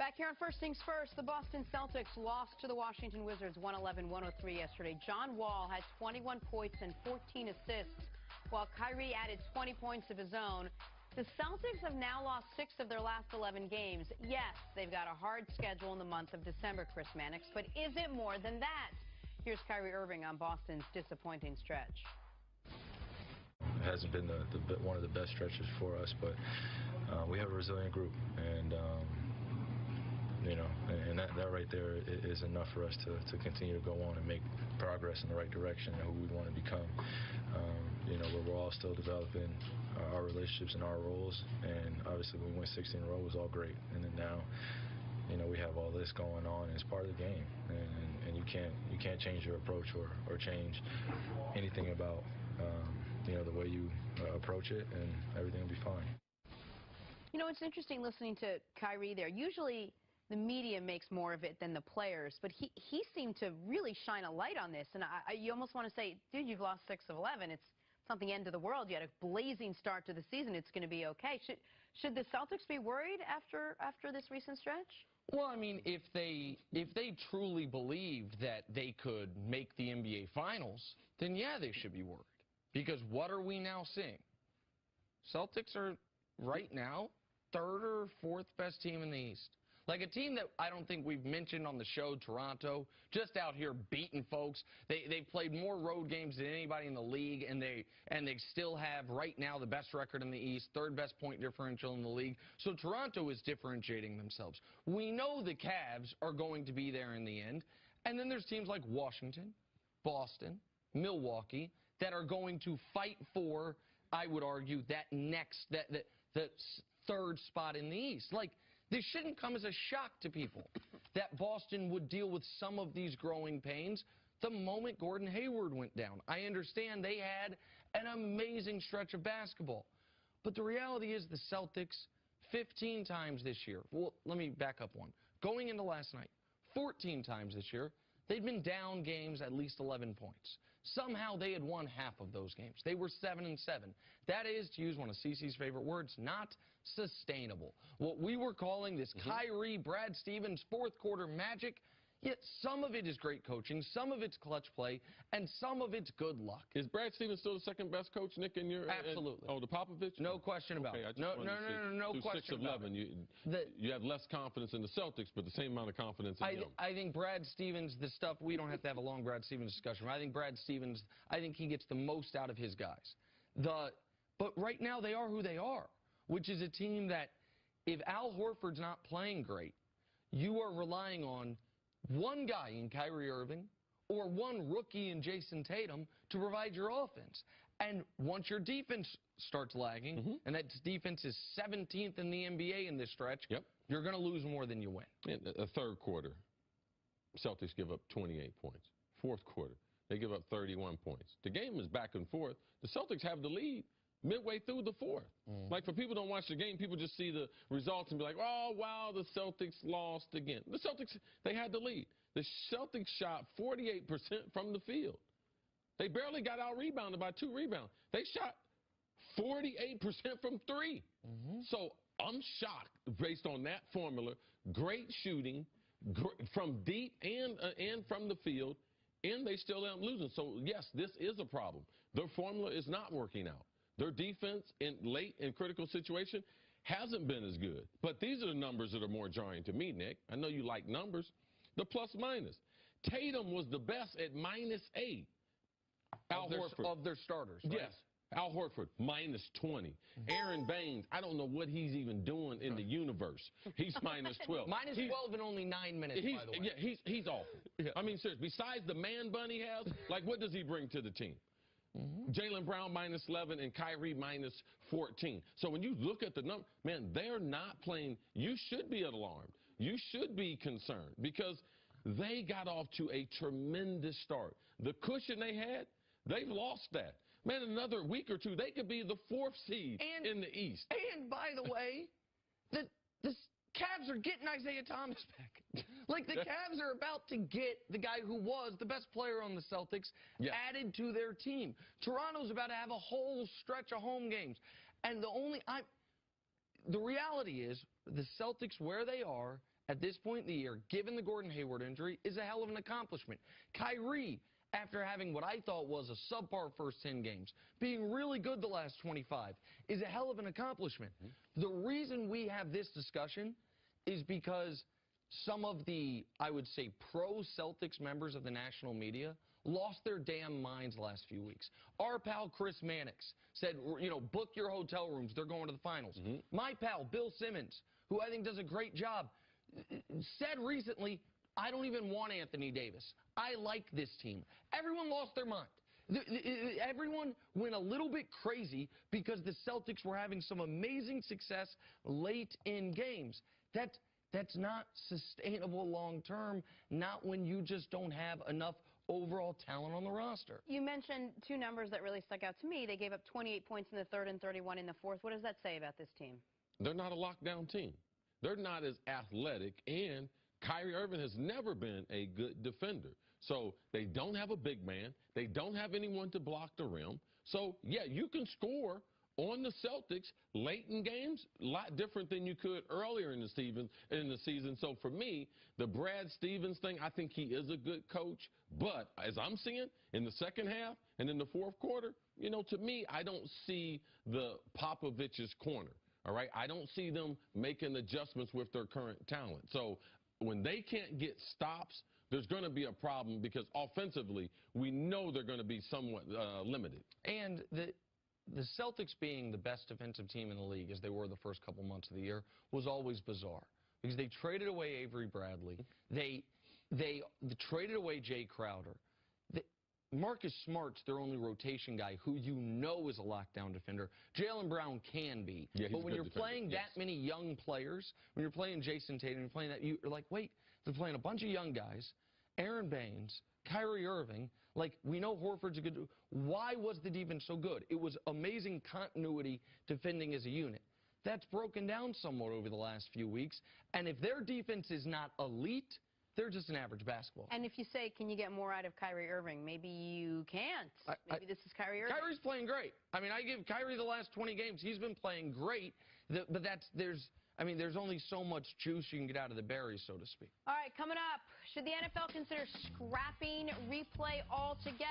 Back here on First Things First, the Boston Celtics lost to the Washington Wizards 111-103 yesterday. John Wall had 21 points and 14 assists, while Kyrie added 20 points of his own. The Celtics have now lost 6 of their last 11 games. Yes, they've got a hard schedule in the month of December, Chris Mannix, but is it more than that? Here's Kyrie Irving on Boston's disappointing stretch. It hasn't been one of the best stretches for us, but we have a resilient group, and that right there is enough for us to continue to go on and make progress in the right direction and who we want to become. We're all still developing our relationships and our roles, and obviously when we went 16 in a row, it was all great, and then now we have all this going on, and it's part of the game, and you can't change your approach or change anything about the way you approach it, and everything will be fine. It's interesting listening to Kyrie there. Usually the media makes more of it than the players, but he seemed to really shine a light on this, and you almost want to say, dude, you've lost 6 of 11. It's not the end of the world. You had a blazing start to the season. It's going to be okay. Should the Celtics be worried after this recent stretch? Well, I mean, if they truly believed that they could make the NBA Finals, then yeah, they should be worried. Because what are we now seeing? Celtics are right now 3rd or 4th best team in the East. Like a team that I don't think we've mentioned on the show, Toronto, just out here beating folks. They've played more road games than anybody in the league, and they still have right now the best record in the East, 3rd best point differential in the league. So Toronto is differentiating themselves. We know the Cavs are going to be there in the end. And then there's teams like Washington, Boston, Milwaukee that are going to fight for, I would argue, that 3rd spot in the East. Like, this shouldn't come as a shock to people that Boston would deal with some of these growing pains the moment Gordon Hayward went down. I understand they had an amazing stretch of basketball. But the reality is the Celtics, 15 times this year. Well, let me back up one. Going into last night, 14 times this year, they'd been down games at least 11 points. Somehow they had won half of those games. They were 7-7. That is, to use one of Cece's favorite words, not sustainable. What we were calling this Kyrie, Brad Stevens, 4th quarter magic, yet some of it is great coaching, some of it's clutch play, and some of it's good luck. Is Brad Stevens still the 2nd best coach, Nick, in your... Absolutely. Oh, the Popovich? No question about it. No question about it. You have less confidence in the Celtics, but the same amount of confidence in him. I think Brad Stevens, the stuff, we don't have to have a long Brad Stevens discussion. I think Brad Stevens, he gets the most out of his guys. But right now they are who they are, which is a team that if Al Horford's not playing great, you are relying on one guy in Kyrie Irving or one rookie in Jason Tatum to provide your offense. And once your defense starts lagging, and that defense is 17th in the NBA in this stretch, you're going to lose more than you win. In the 3rd quarter, Celtics give up 28 points. 4th quarter, they give up 31 points. The game is back and forth. The Celtics have the lead midway through the 4th. Like, for people who don't watch the game, people just see the results and be like, oh, wow, the Celtics lost again. The Celtics, they had the lead. The Celtics shot 48% from the field. They barely got out-rebounded by 2 rebounds. They shot 48% from 3. So I'm shocked based on that formula. Great shooting from deep and from the field, and they still end up losing. So, yes, this is a problem. Their formula is not working out. Their defense in late and critical situation hasn't been as good. But these are the numbers that are more jarring to me, Nick. I know you like numbers. The plus-minus. Tatum was the best at -8. Al Horford. Of their starters, right? Yes. Al Horford, -20. Aaron Baines, I don't know what he's even doing in the universe. He's -12. -12 in only 9 minutes, by the way. Yeah, he's awful. I mean, seriously, besides the man bun he has, like, what does he bring to the team? Jaylen Brown -11 and Kyrie -14. So when you look at the number, man, they're not playing. You should be alarmed. You should be concerned because they got off to a tremendous start. The cushion they had, they've lost that. Man, another week or two, they could be the 4th seed in the East. And by the way, the Cavs are getting Isaiah Thomas back. Like, the Cavs are about to get the guy who was the best player on the Celtics added to their team. Toronto's about to have a whole stretch of home games. And the reality is the Celtics, where they are at this point in the year, given the Gordon Hayward injury, is a hell of an accomplishment. Kyrie, after having what I thought was a subpar first 10 games, being really good the last 25, is a hell of an accomplishment. The reason we have this discussion is because some of the, I would say, pro-Celtics members of the national media lost their damn minds the last few weeks. Our pal Chris Mannix said, you know, book your hotel rooms. They're going to the finals. My pal Bill Simmons, who I think does a great job, said recently, I don't even want Anthony Davis. I like this team. Everyone lost their mind. Everyone went a little bit crazy because the Celtics were having some amazing success late in games. That's not sustainable long term, not when you just don't have enough overall talent on the roster. You mentioned two numbers that really stuck out to me. They gave up 28 points in the third and 31 in the fourth. What does that say about this team? They're not a lockdown team. They're not as athletic, and Kyrie Irving has never been a good defender. So they don't have a big man. They don't have anyone to block the rim. So, yeah, you can score on the Celtics late in games, a lot different than you could earlier in the season. So for me, the Brad Stevens thing, I think he is a good coach. But as I'm seeing in the second half and in the fourth quarter, you know, to me, I don't see the Popovich's corner. All right, I don't see them making adjustments with their current talent. So when they can't get stops, there's going to be a problem because offensively, we know they're going to be somewhat limited. And the Celtics being the best defensive team in the league, as they were the first couple months of the year, was always bizarre because they traded away Avery Bradley. They traded away Jay Crowder. Marcus Smart's their only rotation guy who you know is a lockdown defender. Jaylen Brown can be. Yeah, but when you're defender. playing that many young players, when you're playing Jason Tatum, you're playing that, you're like, wait, they're playing a bunch of young guys, Aaron Baines, Kyrie Irving, like we know Horford's a good. Why was the defense so good? It was amazing continuity defending as a unit. That's broken down somewhat over the last few weeks. And if their defense is not elite, they're just an average basketball. And if you say, can you get more out of Kyrie Irving? Maybe you can't. Maybe this is Kyrie Irving. Kyrie's playing great. I mean, I give Kyrie the last 20 games. He's been playing great. But there's only so much juice you can get out of the berries, so to speak. All right, coming up, should the NFL consider scrapping replay altogether?